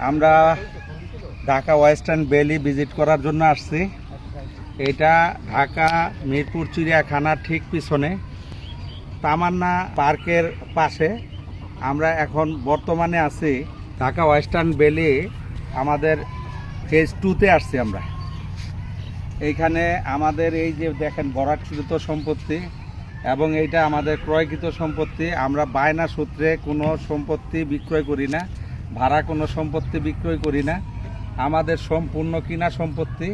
আমরা Dhaka western valley visit করার জন্য আসছি। এটা ঢাকা মিরপুর চিড়িয়াখানার ঠিক পিছনে তামান্না পার্কের পাশে। আমরা এখন বর্তমানে আছি ঢাকা ওয়েস্টার্ন ভ্যালি আমাদের ফেজ 2-তে আসছি আমরা। এইখানে আমাদের এই যে দেখেন ভরাটকৃত সম্পত্তি এবং এইটা আমাদের ক্রয়কৃত সম্পত্তি। আমরা বায়না সূত্রে কোনো সম্পত্তি বিক্রয় করি না, ভাড়া কোনো সম্পত্তি বিক্রয় করি না। আমাদের সম্পূর্ণ কিনা সম্পত্তি।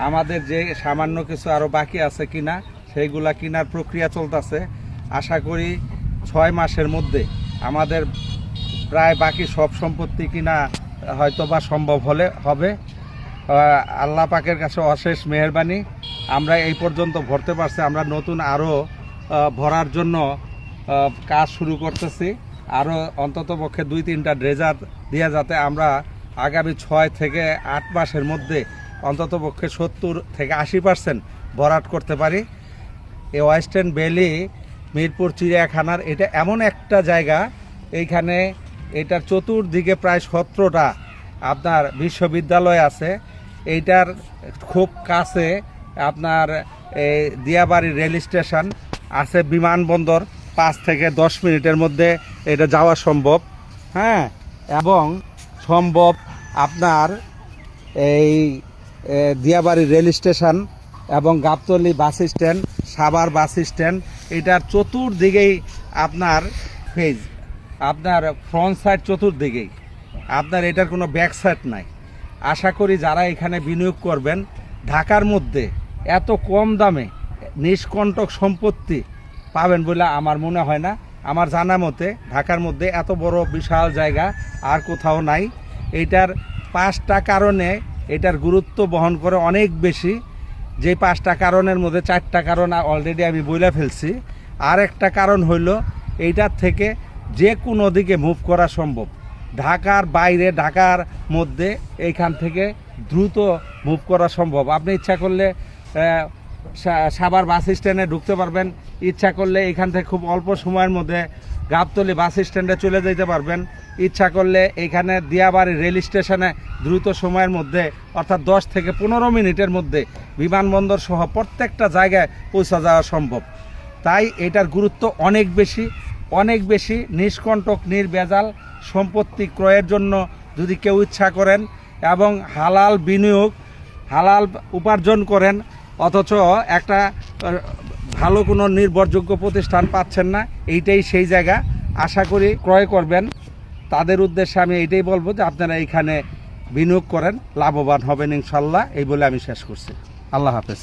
আমাদের যে সামান্য কিছু আরও বাকি আছে কিনা, সেইগুলা কেনার প্রক্রিয়া চলতেছে। আশা করি 6 মাসের মধ্যে আমাদের প্রায় বাকি সব সম্পত্তি কিনা হয়তোবা সম্ভব হবে। আল্লাহ পাকের কাছে অশেষ মেহেরবানি, আমরা এই পর্যন্ত ভরতে পারছি। আমরা নতুন আরও ভরার জন্য কাজ শুরু করতেছি। আরও অন্তত পক্ষে 2-3টা ড্রেজার দিয়ে যাতে আমরা আগামী 6 থেকে 8 মাসের মধ্যে অন্তত পক্ষে 70 থেকে 80% ভরাট করতে পারি। এই ওয়েস্টার্ন ভ্যালি মিরপুর চিড়িয়াখানার এটা এমন একটা জায়গা, এইখানে এটার চতুর্দিকে প্রায় 17টা আপনার বিশ্ববিদ্যালয় আছে। এইটার খুব কাছে আপনার দিয়াবাড়ি রেল স্টেশন আছে, বিমানবন্দর 5 থেকে 10 মিনিটের মধ্যে এটা যাওয়া সম্ভব। হ্যাঁ, এবং সম্ভব আপনার এই দিয়াবাড়ি রেল স্টেশন এবং Gabtoli bus stand, Savar bus stand, এটার চতুর্দিকেই আপনার ফেজ, আপনার ফ্রন্ট সাইড চতুর্দিকেই, আপনার এটার কোনো ব্যাক সাইড নাই। আশা করি যারা এখানে বিনিয়োগ করবেন, ঢাকার মধ্যে এত কম দামে নিষ্কণ্টক সম্পত্তি পাবেন বলে আমার মনে হয় না। আমার জানা মতে ঢাকার মধ্যে এত বড় বিশাল জায়গা আর কোথাও নাই। এইটার 5টা কারণে এটার গুরুত্ব বহন করে অনেক বেশি। যে 5টা কারণের মধ্যে 4টা কারণ অলরেডি আমি বলে ফেলছি। আর একটা কারণ হইল এইটার থেকে যে কোনো দিকে মুভ করা সম্ভব। ঢাকার বাইরে, ঢাকার মধ্যে এইখান থেকে দ্রুত মুভ করা সম্ভব। আপনি ইচ্ছা করলে সাভার বাস স্ট্যান্ডে ঢুকতে পারবেন, ইচ্ছা করলে এখান থেকে খুব অল্প সময়ের মধ্যে গাবতলী বাস স্ট্যান্ডে চলে যেতে পারবেন, ইচ্ছা করলে এখানে দিয়াবাড়ি রেল স্টেশনে দ্রুত সময়ের মধ্যে অর্থাৎ 10 থেকে 15 মিনিটের মধ্যে বিমানবন্দর সহ প্রত্যেকটা জায়গায় পৌঁছা যাওয়া সম্ভব। তাই এটার গুরুত্ব অনেক বেশি, অনেক বেশি। নিষ্কণ্টক নির্ভেজাল সম্পত্তি ক্রয়ের জন্য যদি কেউ ইচ্ছা করেন এবং হালাল বিনিয়োগ, হালাল উপার্জন করেন, অথচ একটা ভালো কোনো নির্ভরযোগ্য প্রতিষ্ঠান পাচ্ছেন না, এইটাই সেই জায়গা। আশা করি ক্রয় করবেন। তাদের উদ্দেশ্যে আমি এইটাই বলবো যে আপনারা এইখানে বিনিয়োগ করেন, লাভবান হবেন ইনশাল্লাহ। এই বলে আমি শেষ করছি। আল্লাহ হাফেজ।